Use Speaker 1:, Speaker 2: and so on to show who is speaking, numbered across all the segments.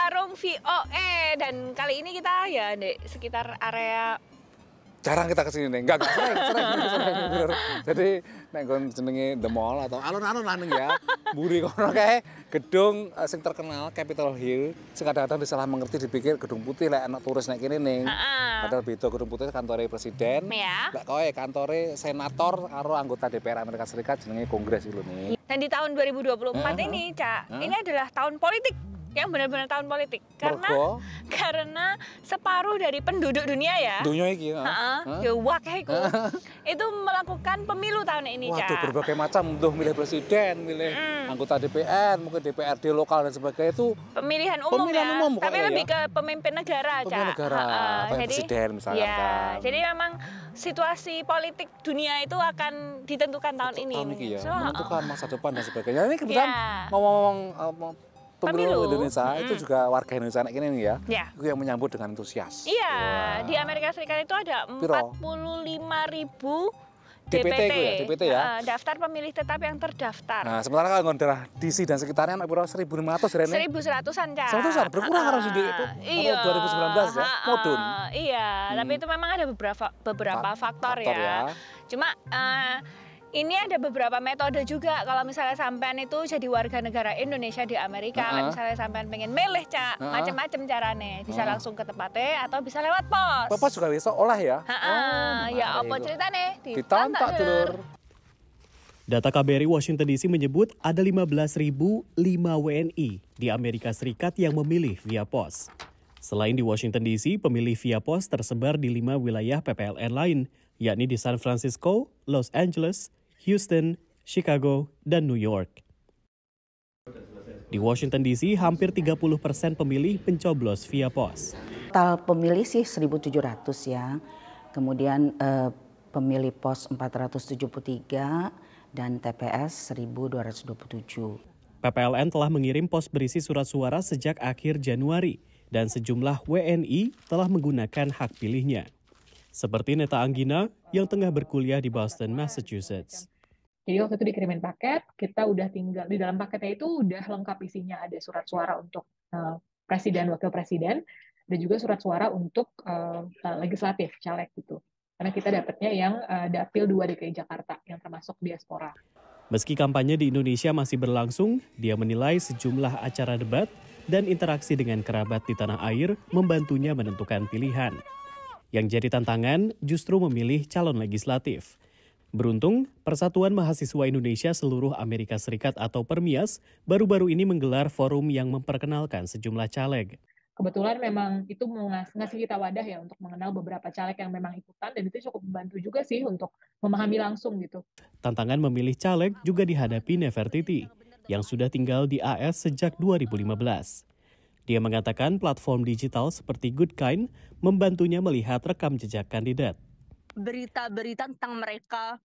Speaker 1: Warung VOA dan kali ini kita ya di sekitar area
Speaker 2: jarang kita kesini nih, enggak sering. Jadi nek nggon jenenge The Mall atau alun-alun lah ning ya. Mburi kono kae gedung sing terkenal Capitol Hill, sing kadang-kadang disalah mengerti dipikir gedung putih lek anak turis nek kene ning. Padahal beda, gedung putih kantore presiden.
Speaker 1: ya.
Speaker 2: Lek kowe kantore senator karo anggota DPR Amerika Serikat jenenge Kongres itu nih.
Speaker 1: Dan di tahun 2024 ini, Cak, ini adalah tahun politik. Yang benar-benar tahun politik karena separuh dari penduduk dunia ya
Speaker 2: dunia iki
Speaker 1: ya wakaiku itu melakukan pemilu tahun ini.
Speaker 2: Waduh, berbagai macam untuk milih presiden, milih anggota DPR, mungkin DPRD lokal dan sebagainya itu
Speaker 1: pemilihan umum tapi lebih ke pemimpin negara,
Speaker 2: pemimpin negara,
Speaker 1: jadi
Speaker 2: presiden misalnya
Speaker 1: ya,
Speaker 2: kan.
Speaker 1: Jadi memang situasi politik dunia itu akan ditentukan tahun ini
Speaker 2: ya, menentukan masa depan dan sebagainya. Ini kebetulan ngomong pemilu Indonesia itu juga warga Indonesia anak ini ya, itu yang menyambut dengan antusias.
Speaker 1: Iya, di Amerika Serikat itu ada 45.000 DPT
Speaker 2: ya.
Speaker 1: Daftar pemilih tetap yang terdaftar.
Speaker 2: Nah, sementara kalau nggon daerah DC dan sekitarnya anak piro 1.500 rene.
Speaker 1: 1.100-an, Cak.
Speaker 2: 100-an berkurang harus di 2019 ya, modun.
Speaker 1: Iya, tapi itu memang ada beberapa faktor ya. Cuma ini ada beberapa metode juga kalau misalnya sampean itu jadi warga negara Indonesia di Amerika, misalnya sampean pengen milih, Cak, macam-macam caranya. Bisa langsung ke tempatnya atau bisa lewat pos.
Speaker 2: Pos juga bisa olah ya.
Speaker 1: Ya apa ceritanya?
Speaker 2: Ditonton dulur.
Speaker 3: Data KBRI Washington DC menyebut ada 15.005 WNI di Amerika Serikat yang memilih via pos. Selain di Washington DC, pemilih via pos tersebar di 5 wilayah PPLN lain, yakni di San Francisco, Los Angeles, Houston, Chicago, dan New York. Di Washington DC, hampir 30% pemilih mencoblos via pos.
Speaker 4: Total pemilih sih 1.700 ya, kemudian pemilih pos 473 dan TPS 1.227.
Speaker 3: PPLN telah mengirim pos berisi surat suara sejak akhir Januari dan sejumlah WNI telah menggunakan hak pilihnya. Seperti Neta Anggina yang tengah berkuliah di Boston, Massachusetts.
Speaker 5: Jadi waktu itu dikirimin paket, kita udah tinggal di dalam paketnya itu udah lengkap isinya, ada surat suara untuk presiden, wakil presiden, dan juga surat suara untuk legislatif, caleg gitu. Karena kita dapatnya yang Dapil 2 DKI Jakarta yang termasuk diaspora.
Speaker 3: Meski kampanye di Indonesia masih berlangsung, dia menilai sejumlah acara debat dan interaksi dengan kerabat di tanah air membantunya menentukan pilihan. Yang jadi tantangan justru memilih calon legislatif. Beruntung, Persatuan Mahasiswa Indonesia Seluruh Amerika Serikat atau Permias baru-baru ini menggelar forum yang memperkenalkan sejumlah caleg.
Speaker 5: Kebetulan memang itu ngasih kita wadah ya untuk mengenal beberapa caleg yang memang ikutan, dan itu cukup membantu juga sih untuk memahami langsung gitu.
Speaker 3: Tantangan memilih caleg juga dihadapi Nefertiti yang sudah tinggal di AS sejak 2015. Dia mengatakan platform digital seperti Goodkind membantunya melihat rekam jejak kandidat.
Speaker 6: Berita-berita tentang mereka,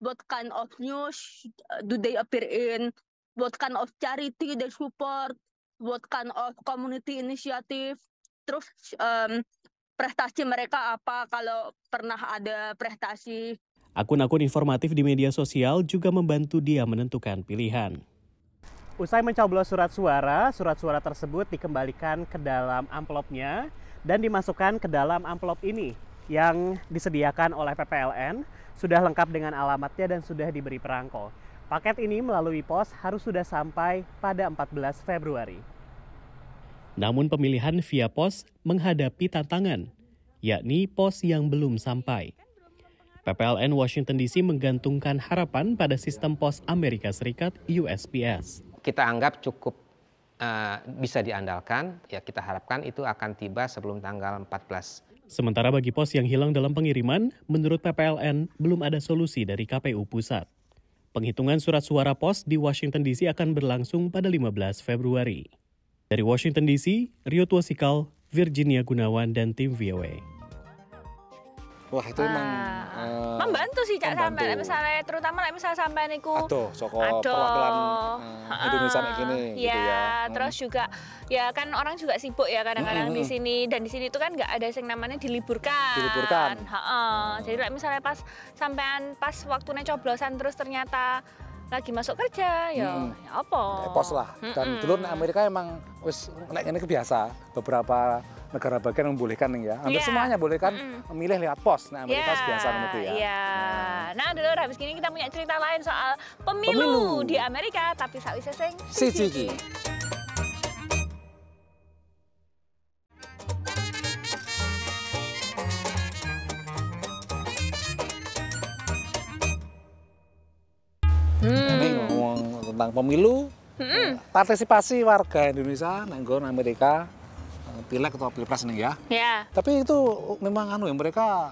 Speaker 6: what kind of news do they appear in, what kind of charity they support, what kind of community initiative, terus prestasi mereka apa kalau pernah ada prestasi.
Speaker 3: Akun-akun informatif di media sosial juga membantu dia menentukan pilihan.
Speaker 7: Usai mencoblos surat suara tersebut dikembalikan ke dalam amplopnya dan dimasukkan ke dalam amplop ini yang disediakan oleh PPLN, sudah lengkap dengan alamatnya dan sudah diberi perangko. Paket ini melalui pos harus sudah sampai pada 14 Februari.
Speaker 3: Namun pemilihan via pos menghadapi tantangan, yakni pos yang belum sampai. PPLN Washington DC menggantungkan harapan pada sistem pos Amerika Serikat USPS.
Speaker 8: Kita anggap cukup bisa diandalkan, ya kita harapkan itu akan tiba sebelum tanggal 14.
Speaker 3: Sementara bagi pos yang hilang dalam pengiriman, menurut PPLN belum ada solusi dari KPU Pusat. Penghitungan surat suara pos di Washington DC akan berlangsung pada 15 Februari. Dari Washington DC, Rio Twasikal, Virginia Gunawan, dan tim VOA.
Speaker 2: Wah itu emang
Speaker 1: membantu sih Cak sampai misalnya terutama misalnya sampai niku
Speaker 2: perwakilan Indonesia kayak gini
Speaker 1: ya,
Speaker 2: gitu ya.
Speaker 1: Terus juga ya kan orang juga sibuk ya kadang-kadang di sini, dan di sini itu kan nggak ada yang namanya diliburkan. Jadi misalnya pas sampean pas waktunya coblosan terus ternyata lagi masuk kerja ya apa?
Speaker 2: Pos lah. Dan dulu di Amerika emang wis nek ini kebiasa beberapa negara bagian membolehkan nih ya. Hampir semuanya bolehkan memilih lewat pos. Nah, Amerika biasa gitu ya.
Speaker 1: Iya. Nah, dulu habis gini kita punya cerita lain soal pemilu di Amerika, tapi sakwise sing
Speaker 2: siji. Ini ngomong tentang pemilu, partisipasi warga Indonesia nanggon Amerika pileg atau pilpres nih ya.
Speaker 1: Ya.
Speaker 2: Tapi itu memang anu ya mereka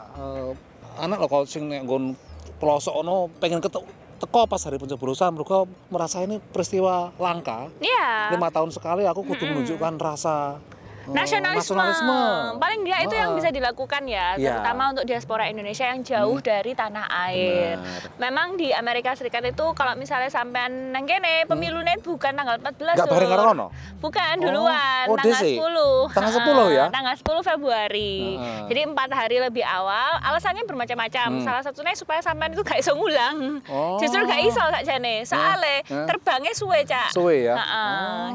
Speaker 2: anak loh kalau sing nggon pelosok ono pengen teko pas hari pencoblosan mereka merasa ini peristiwa langka.
Speaker 1: Iya.
Speaker 2: 5 tahun sekali aku kudu menunjukkan rasa
Speaker 1: nasionalisme. Paling dia itu yang bisa dilakukan ya, terutama untuk diaspora Indonesia yang jauh dari tanah air. Memang di Amerika Serikat itu kalau misalnya sampean nang kene pemilunya bukan tanggal 14
Speaker 2: Nggak bareng karo ono?
Speaker 1: Bukan, duluan, tanggal 10.
Speaker 2: Tanggal 10 ya?
Speaker 1: Tanggal 10 Februari. Jadi 4 hari lebih awal. Alasannya bermacam-macam. Salah satunya supaya sampean itu gak iso ngulang. Justru gak iso sakjane. Soale terbangnya suwe, Cak.
Speaker 2: Suwe ya?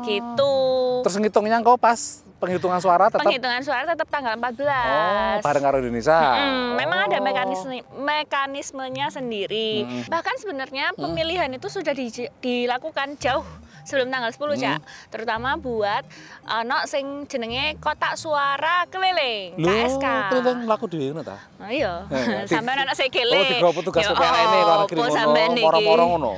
Speaker 1: Gitu.
Speaker 2: Terus ngitungnya kok pas penghitungan suara
Speaker 1: tetap tanggal 14.
Speaker 2: Bareng karo Indonesia.
Speaker 1: Memang ada mekanismenya sendiri. Bahkan sebenarnya pemilihan itu sudah dilakukan jauh sebelum tanggal 10, Cak. Terutama buat sing jenenge kotak suara keliling, KSK.
Speaker 2: Keliling laku dhewe ngono ta?
Speaker 1: Nah iya. Sampeyan anak sekele.
Speaker 2: Oh, digawa petugas PPLN luar negeri ngono, moro-moro ngono.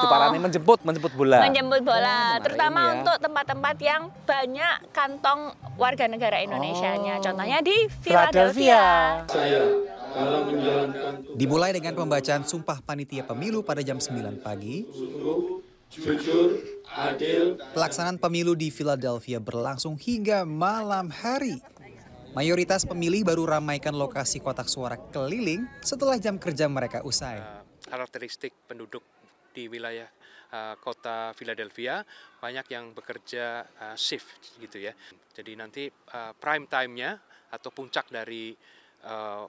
Speaker 2: Diparani menjemput bola.
Speaker 1: Menjemput bola, terutama untuk tempat-tempat yang banyak kantong warga negara Indonesianya. Contohnya di Philadelphia.
Speaker 9: Dimulai dengan pembacaan sumpah panitia pemilu pada jam 9 pagi. Jujur, adil. Pelaksanaan pemilu di Philadelphia berlangsung hingga malam hari. Mayoritas pemilih baru ramaikan lokasi kotak suara keliling setelah jam kerja mereka usai.
Speaker 10: Karakteristik penduduk di wilayah kota Philadelphia banyak yang bekerja shift gitu ya. Jadi nanti prime time-nya atau puncak dari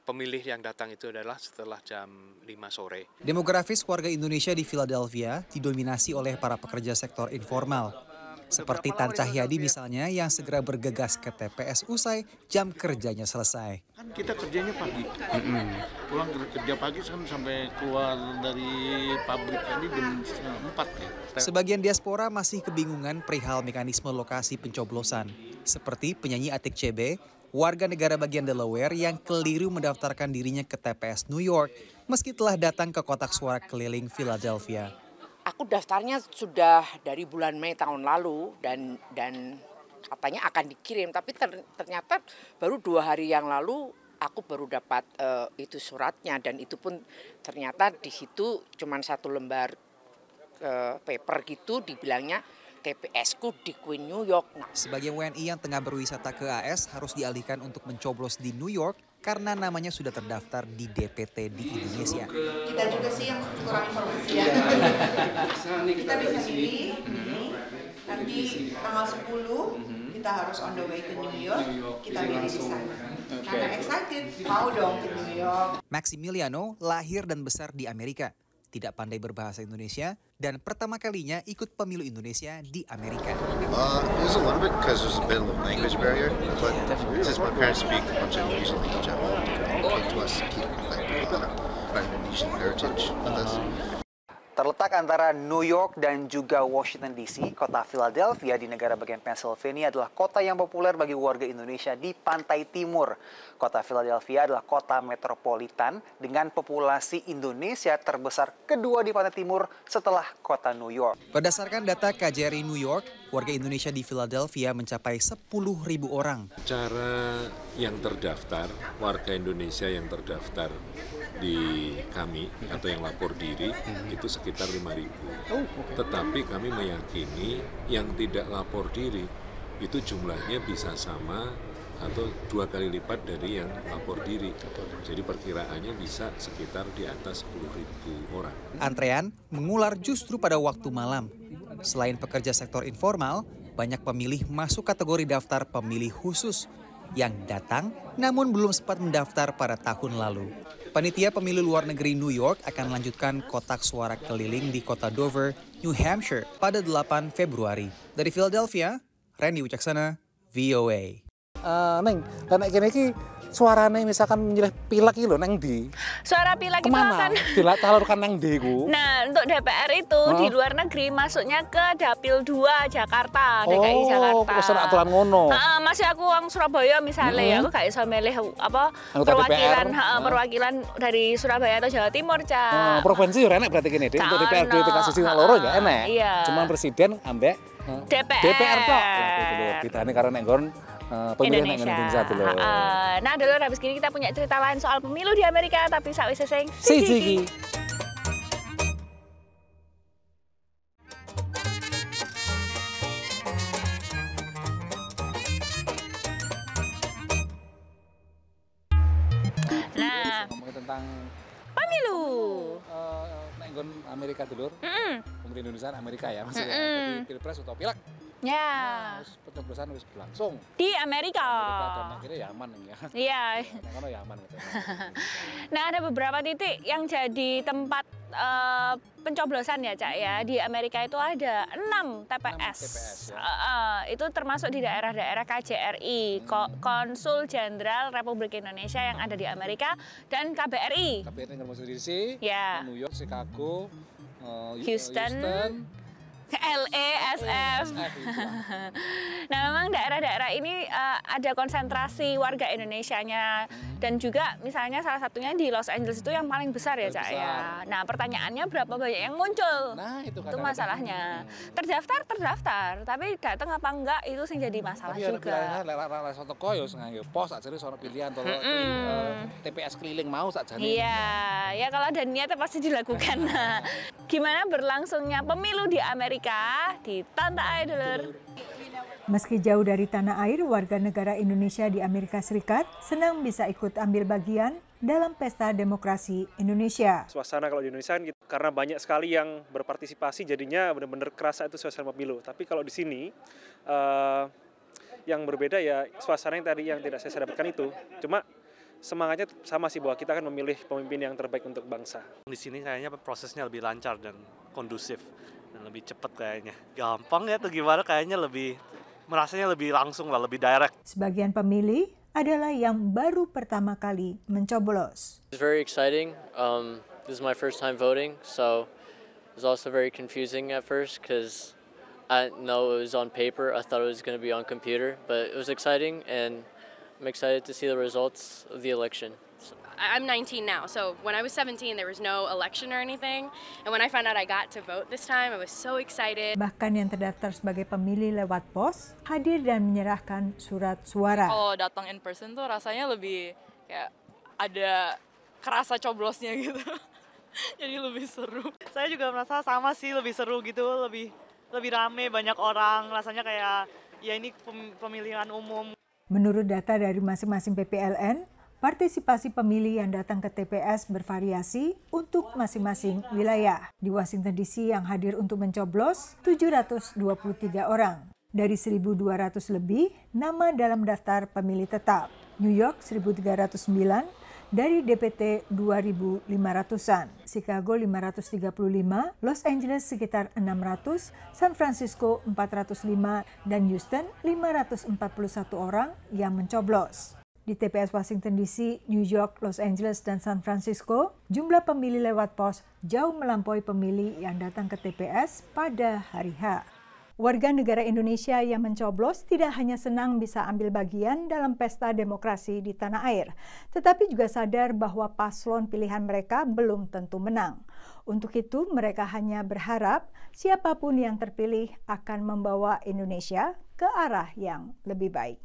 Speaker 10: pemilih yang datang itu adalah setelah jam 5 sore.
Speaker 9: Demografis warga Indonesia di Philadelphia didominasi oleh para pekerja sektor informal. Seperti Tan Cahyadi misalnya yang segera bergegas ke TPS usai jam kerjanya selesai.
Speaker 11: Kan kita kerjanya pagi, pulang kerja pagi sampai keluar dari pabrik tadi jam 4 ya.
Speaker 9: Sebagian diaspora masih kebingungan perihal mekanisme lokasi pencoblosan. Seperti penyanyi Atik CB, warga negara bagian Delaware yang keliru mendaftarkan dirinya ke TPS New York meski telah datang ke kotak suara keliling Philadelphia.
Speaker 12: Aku daftarnya sudah dari bulan Mei tahun lalu dan katanya akan dikirim, tapi ternyata baru 2 hari yang lalu aku baru dapat itu suratnya dan itu pun ternyata di situ cuma 1 lembar paper gitu dibilangnya TPS-ku di Queen New York.
Speaker 9: Sebagian WNI yang tengah berwisata ke AS harus dialihkan untuk mencoblos di New York karena namanya sudah terdaftar di DPT di Indonesia.
Speaker 13: Kita juga sih yang kurang informasi ya. Kita bisa pilih, nanti tanggal 10 kita harus on the way ke New York, kita pilih di sana. Karena excited, mau dong ke New York.
Speaker 9: Maximiliano lahir dan besar di Amerika. Tidak pandai berbahasa Indonesia dan pertama kalinya ikut pemilu Indonesia di Amerika.
Speaker 14: There's a little bit because there's a bit of a language barrier, but since my parents speak a bunch of Indonesian language, I'm communicating to us to keep our Indonesian heritage with us.
Speaker 9: Terletak antara New York dan juga Washington DC, kota Philadelphia di negara bagian Pennsylvania adalah kota yang populer bagi warga Indonesia di pantai timur. Kota Philadelphia adalah kota metropolitan dengan populasi Indonesia terbesar kedua di pantai timur setelah kota New York. Berdasarkan data KJRI New York, warga Indonesia di Philadelphia mencapai 10.000 orang.
Speaker 15: Cara yang terdaftar, warga Indonesia yang terdaftar di kami atau yang lapor diri itu sekitar 5.000. Tetapi kami meyakini yang tidak lapor diri itu jumlahnya bisa sama atau 2 kali lipat dari yang lapor diri. Jadi perkiraannya bisa sekitar di atas 10.000 orang.
Speaker 9: Antrean mengular justru pada waktu malam. Selain pekerja sektor informal, banyak pemilih masuk kategori daftar pemilih khusus yang datang namun belum sempat mendaftar pada tahun lalu. Panitia Pemilu Luar Negeri New York akan melanjutkan kotak suara keliling di kota Dover, New Hampshire pada 8 Februari. Dari Philadelphia, Randy Wicaksana, VOA.
Speaker 2: Neng, dan kene iki suarane misalkan milih pilek iki lho neng ndi?
Speaker 1: Suara pilek itu akan
Speaker 2: disalurkan nang ndi ku?
Speaker 1: Nah, untuk DPR itu di luar negeri masuknya ke Dapil 2 Jakarta, DKI Jakarta.
Speaker 2: Oh, wis aturan ngono.
Speaker 1: Masih aku wong Surabaya misalnya ya, aku gak iso milih apa perwakilan dari Surabaya atau Jawa Timur, Cak.
Speaker 2: Provinsi yo enak berarti kene, Dik. Untuk DPRD tingkat siji loro ya enak.
Speaker 1: Iya.
Speaker 2: Cuman presiden ambek DPR tok. Bedane karo nek nggon pemilihan Indonesia dulu.
Speaker 1: Nah, dulu habis gini kita punya cerita lain soal pemilu di Amerika, tapi sakwise sing
Speaker 2: siji.
Speaker 1: Nah,
Speaker 2: ngomongin tentang
Speaker 1: pemilu.
Speaker 2: Nek nggon Amerika dulur. Pemerintah Indonesia Amerika ya maksudnya. Jadi pilpres atau pilek.
Speaker 1: Ya.
Speaker 2: Pencoblosan wis berlangsung
Speaker 1: di Amerika.
Speaker 2: Dan akhirnya ya aman ya.
Speaker 1: Iya.
Speaker 2: Karena ya aman gitu.
Speaker 1: Nah, ada beberapa titik yang jadi tempat pencoblosan ya, Cak ya. Di Amerika itu ada 6 TPS. Ya. Itu termasuk di daerah-daerah KJRI, Konsul Jenderal Republik Indonesia yang ada di Amerika, dan KBRI.
Speaker 2: KBRI Washington DC,
Speaker 1: ya.
Speaker 2: New York, Chicago,
Speaker 1: Houston, LA, SF. Nah, memang daerah-daerah ini ada konsentrasi warga Indonesianya, dan juga misalnya salah satunya di Los Angeles itu yang paling besar ya, Cak ya. Nah, pertanyaannya berapa banyak yang muncul?
Speaker 2: Nah, itu
Speaker 1: masalahnya. Terdaftar, tapi datang apa enggak itu sing jadi masalah juga.
Speaker 2: Tapi lewat soto koyo nganggo pos aja sono pilihan atau TPS keliling mau sakjane.
Speaker 1: Iya, ya kalau ada niatnya pasti dilakukan. Nah, gimana berlangsungnya pemilu di Amerika? Ditonton aja dulur.
Speaker 16: Meski jauh dari tanah air, warga negara Indonesia di Amerika Serikat senang bisa ikut ambil bagian dalam pesta demokrasi Indonesia.
Speaker 7: Suasana kalau di Indonesia kan gitu, karena banyak sekali yang berpartisipasi jadinya benar-benar kerasa itu suasana pemilu. Tapi kalau di sini yang berbeda ya suasana yang tidak saya dapatkan itu. Cuma semangatnya sama sih bahwa kita akan memilih pemimpin yang terbaik untuk bangsa.
Speaker 17: Di sini kayaknya prosesnya lebih lancar dan kondusif dan lebih cepat kayaknya. Gampang ya atau gimana, kayaknya merasanya lebih langsung lah, lebih direct.
Speaker 16: Sebagian pemilih adalah yang baru pertama kali mencoblos.
Speaker 18: It's very exciting. This is my first time voting, so it was also very confusing at first because I didn't know it was on paper. I thought it was going to be on computer, but it was exciting and I'm excited to see the results of the election.
Speaker 19: I'm 19 now, so when I was 17 there was no election or anything, and when I found out I got to vote this time, I was so excited.
Speaker 16: Bahkan yang terdaftar sebagai pemilih lewat pos hadir dan menyerahkan surat suara.
Speaker 20: Kalau datang in person tuh rasanya lebih kayak ada kerasa coblosnya gitu. Jadi lebih seru.
Speaker 21: Saya juga merasa sama sih, lebih seru gitu, lebih rame, banyak orang, rasanya kayak ya ini pemilihan umum.
Speaker 16: Menurut data dari masing-masing PPLN, partisipasi pemilih yang datang ke TPS bervariasi untuk masing-masing wilayah. Di Washington DC yang hadir untuk mencoblos 723 orang. Dari 1.200 lebih nama dalam daftar pemilih tetap. New York 1.309, dari DPT 2.500-an, Chicago 535, Los Angeles sekitar 600, San Francisco 405, dan Houston 541 orang yang mencoblos. Di TPS Washington DC, New York, Los Angeles, dan San Francisco, jumlah pemilih lewat pos jauh melampaui pemilih yang datang ke TPS pada hari H. Warga negara Indonesia yang mencoblos tidak hanya senang bisa ambil bagian dalam pesta demokrasi di tanah air, tetapi juga sadar bahwa paslon pilihan mereka belum tentu menang. Untuk itu, mereka hanya berharap siapapun yang terpilih akan membawa Indonesia ke arah yang lebih baik.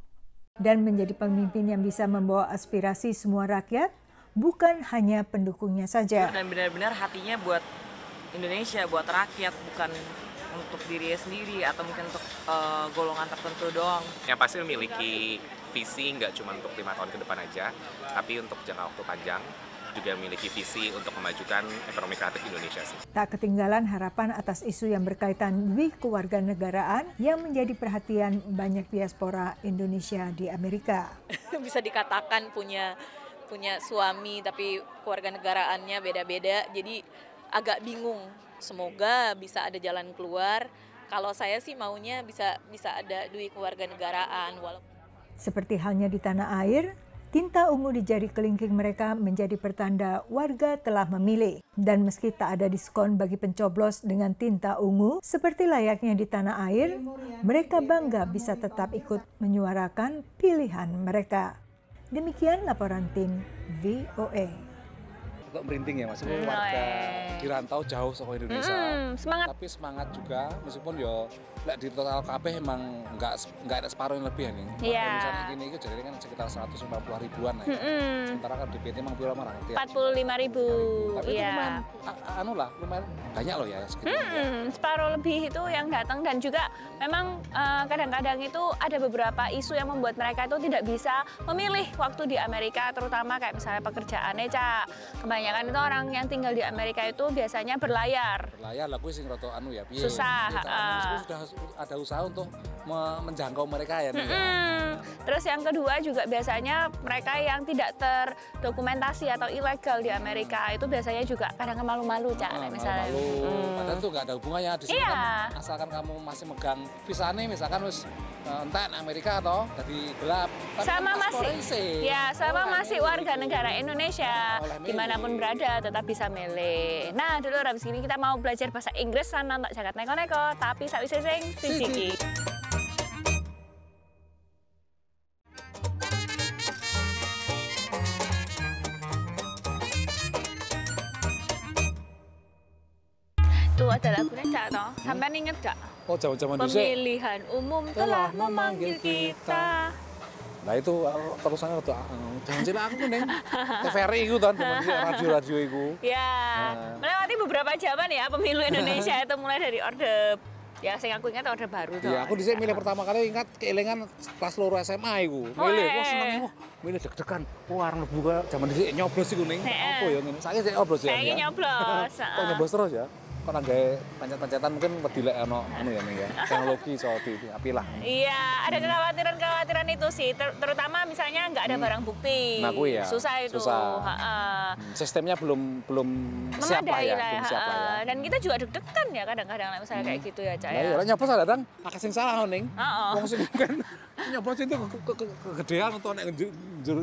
Speaker 16: Dan menjadi pemimpin yang bisa membawa aspirasi semua rakyat, bukan hanya pendukungnya saja.
Speaker 22: Dan benar-benar hatinya buat Indonesia, buat rakyat, bukan untuk dirinya sendiri atau mungkin untuk golongan tertentu doang.
Speaker 23: Yang pasti memiliki visi nggak cuma untuk 5 tahun ke depan aja, tapi untuk jangka waktu panjang, juga memiliki visi untuk memajukan ekonomi kreatif Indonesia sih.
Speaker 16: Tak ketinggalan harapan atas isu yang berkaitan with kewarganegaraan yang menjadi perhatian banyak diaspora Indonesia di Amerika.
Speaker 20: Bisa dikatakan punya
Speaker 4: punya suami tapi kewarganegaraannya beda-beda, jadi agak bingung. Semoga bisa ada jalan keluar. Kalau saya sih maunya bisa ada dui kewarganegaraan.
Speaker 16: Seperti halnya di tanah air, tinta ungu di jari kelingking mereka menjadi pertanda warga telah memilih. Dan meski tak ada diskon bagi pencoblos dengan tinta ungu, seperti layaknya di tanah air, mereka bangga bisa tetap ikut menyuarakan pilihan mereka. Demikian laporan tim VOA.
Speaker 2: Kok merinding ya Mas, warga di rantau jauh sama Indonesia.
Speaker 1: Semangat.
Speaker 2: Tapi semangat juga, meskipun yo lek di total KB emang enggak ada separuh yang lebih nih.
Speaker 1: Iya.
Speaker 2: Misalnya gini itu jadi kan sekitar 150 ribuan lah. Sementara kan DPT emang piro marang?
Speaker 1: 45.000.
Speaker 2: Tapi itu lumayan banyak loh ya segitu.
Speaker 1: Separuh lebih itu yang datang, dan juga memang kadang-kadang itu ada beberapa isu yang membuat mereka itu tidak bisa memilih waktu di Amerika, terutama kayak misalnya pekerjaannya, Cak. Kebanyakan itu orang yang tinggal di Amerika itu biasanya berlayar.
Speaker 2: Berlayar lah, kuwi sing rada anu ya, piye.
Speaker 1: Susah.
Speaker 2: Sudah ada usaha untuk menjangkau mereka ya.
Speaker 1: Terus yang kedua juga biasanya mereka yang tidak terdokumentasi atau ilegal di Amerika itu biasanya juga kadang malu-malu, Cak. Misalnya.
Speaker 2: Padahal itu nggak ada hubungannya di sini kan, asalkan kamu masih megang visane misalkan wis entek Amerika atau jadi gelap.
Speaker 1: Sama masih, masih warga negara Indonesia, dimanapun berada tetap bisa milih. Nah, dulu habis ini kita mau belajar bahasa Inggris sana tak jagat neko-neko, tapi sakwise sing siji. Itu ada lagunya, Cak, toh. Sampai inget gak?
Speaker 2: Oh, zaman-zaman dulu.
Speaker 1: Pemilihan umum telah memanggil kita.
Speaker 2: Nah itu terusannya tuh jangan cilik aku tuh neng TVRI itu kan radio itu.
Speaker 1: Ya, melewati beberapa zaman ya pemilu Indonesia itu mulai dari orde. Ya, saya aku ingat orde baru tuh.
Speaker 2: Iya, aku di sini milih pertama kali ingat keilingan kelas loro SMA itu. Milih, wah seneng milih deg-degan. Wah, arep buka zaman di sini nyoblos iku ning. Apa ya ngene? Saiki sik nyoblos ya.
Speaker 1: Saiki nyoblos, heeh.
Speaker 2: Kok nyoblos terus ya? Kok nanggae pancet-pancetan mungkin wedi lek ono anu ya nih ya. Teknologi soal apilah.
Speaker 1: Iya, ada kekhawatiran itu sih, terutama misalnya nggak ada barang bukti.
Speaker 2: Nah, ya.
Speaker 1: Susah itu.
Speaker 2: Sistemnya belum siap lah ya, belum siap lah ya.
Speaker 1: Dan kita juga deg-degan ya kadang-kadang misalnya kayak gitu ya, Cak.
Speaker 2: Nah, ya nyoblos datang akeh sing salah ning. Wong sing kan nyoblos itu kegedean untuk nek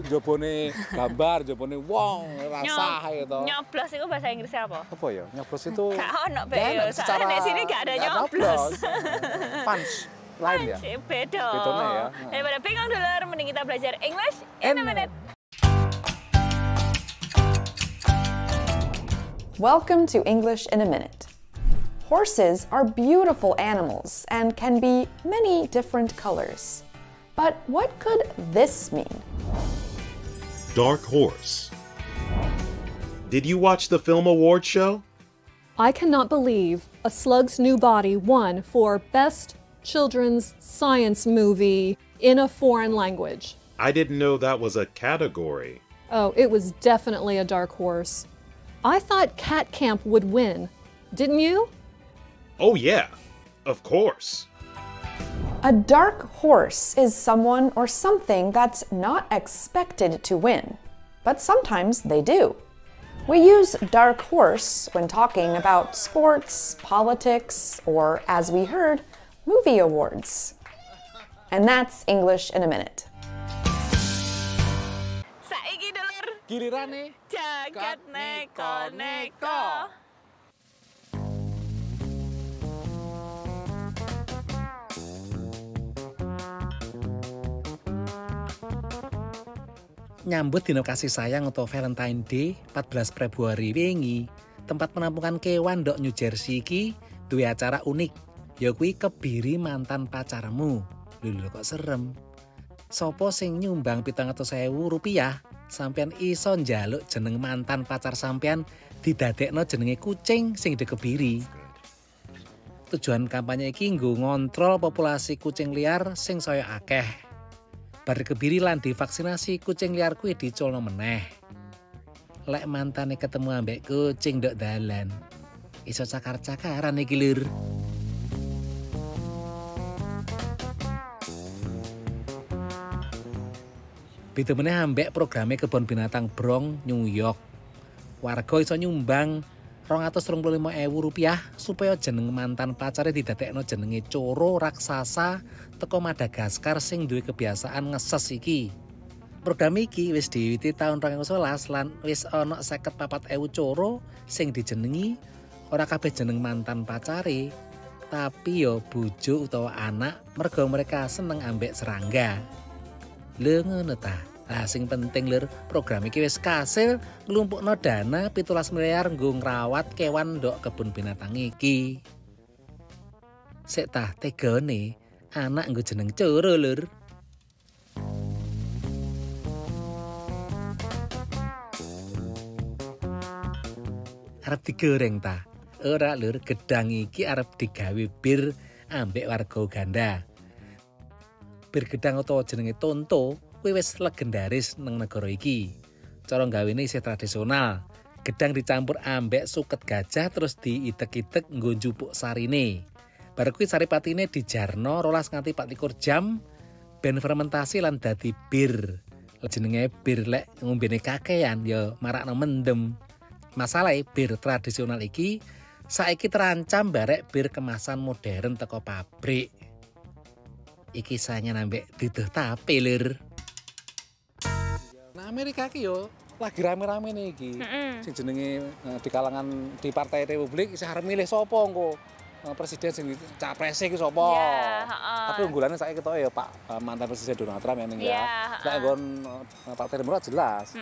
Speaker 2: jobone gambar, jobone wong rasa gitu.
Speaker 1: Nyoblos itu bahasa Inggrisnya apa?
Speaker 2: Apa ya? Nyoblos itu
Speaker 1: ono beo, soalnya di sini nggak ada nyoblos.
Speaker 2: Punch lain ya?
Speaker 1: Beda.
Speaker 2: Bedanya ya.
Speaker 1: Daripada bingung dulu, mending kita belajar English in a minute.
Speaker 5: Welcome to English in a Minute. Horses are beautiful animals and can be many different colors. But what could this mean?
Speaker 6: Dark horse. Did you watch the film award show?
Speaker 24: I cannot believe A Slug's New Body won for Best Children's Science Movie in a Foreign Language.
Speaker 6: I didn't know that was a category.
Speaker 24: Oh, it was definitely a dark horse. I thought Cat Camp would win. Didn't you?
Speaker 6: Oh yeah, of course.
Speaker 5: A dark horse is someone or something that's not expected to win, but sometimes they do. We use dark horse when talking about sports, politics, or, as we heard, movie awards. And that's English in a Minute.
Speaker 1: Saiki dulur.
Speaker 2: Gilirane
Speaker 1: jagat neko-neko.
Speaker 2: Nyambut dina kasih sayang atau Valentine Day 14 Februari wingi, tempat penampungan kewan ndok New Jersey iki duwe acara unik. Ya kuwi kebiri mantan pacarmu. Lho kok serem. Sopo sing nyumbang 700.000 rupiah sampean iso njaluk jeneng mantan pacar sampean didadekno jenenge kucing sing dikebiri. Tujuan kampanye iki nggo ngontrol populasi kucing liar sing saya akeh. Bar kebiri lan divaksinasi kucing liar kuwi diculno meneh. Lek mantane ketemu ambek kucing ndok dalan, iso cakar-cakaran iki lur. Beda meneh ambek programe kebun binatang Bronx, New York. Warga iso nyumbang Rp225.000 supaya jeneng mantan pacare didadekno jenenge Coro raksasa teko Madagaskar sing duwe kebiasaan ngeses iki. Program iki wis diwiwiti taun 2011 lan wis ana 54.000 Coro sing dijenengi ora kabeh jeneng mantan pacare, tapi yo bojo utawa anak mergo mereka seneng ambek serangga. Lho ngono ta. Lah sing penting lur, program iki wis kasil nglumpukno dana 17 miliar nggo ngrawat kewan ndok kebun binatang iki. Sik tah tegone anak nggo jeneng Coro lur. Arep digoreng ta? Ora lur, gedang iki arep digawe bir ambek warga Uganda. Bir gedang utawa jenenge tonto kuwi wis legendaris nang negara iki. Cara gawene isih tradisional. Gedang dicampur ambek suket gajah terus diitek-itek nggo njupuk sarine. Bar kuwi saripatine dijarno 12 nganti 24 jam ben fermentasi lan dadi bir. Jenenge bir lek ngombene kakean ya marakno mendem. Masalahe bir tradisional iki saiki terancam barek bir kemasan modern teko pabrik. Iki sayangnya nambek duduh tape lur. Nah Amerika iki yo lagi rame-rame nih iki. Sing jenenge di kalangan di Partai Republik isih arep milih sapa engko presiden sing capres iki sapa. Tapi unggulannya saya ketoke ya Pak mantan presiden Donald Trump yang ya. Nek nggon Partai Demokrat jelas.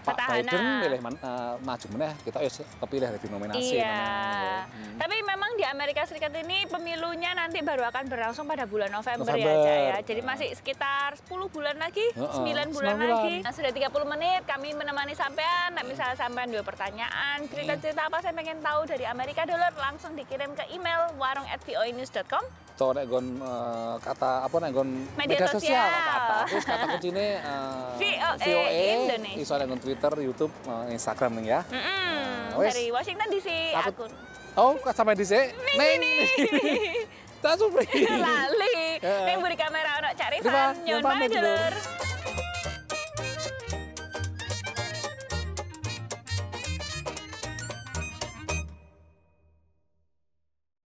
Speaker 2: Pak Biden milih maju meneh kita wis kepilih dari nominasi namanya.
Speaker 1: Tapi memang di Amerika Serikat ini pemilunya nanti baru akan berlangsung pada bulan November ya. Jadi masih sekitar 10 bulan lagi, 9 bulan lagi. Nah, sudah 30 menit kami menemani sampean. Nah, misalnya sampean dua pertanyaan, cerita-cerita apa saya pengen tahu dari Amerika dulu langsung dikirim ke email warung@voanews.com.
Speaker 2: Atau nek nggon kata apa nek nggon media sosial kata terus kata kuncine VOA Indonesia. Iso nek nggon Twitter, YouTube, Instagram nih ya.
Speaker 1: Dari Washington DC akun.
Speaker 2: Oh, sampai dhisik. Ning. Tak supri.
Speaker 1: Lali. Ning mburi kamera ono Cak Rifan. Nyuwun pamit dulur.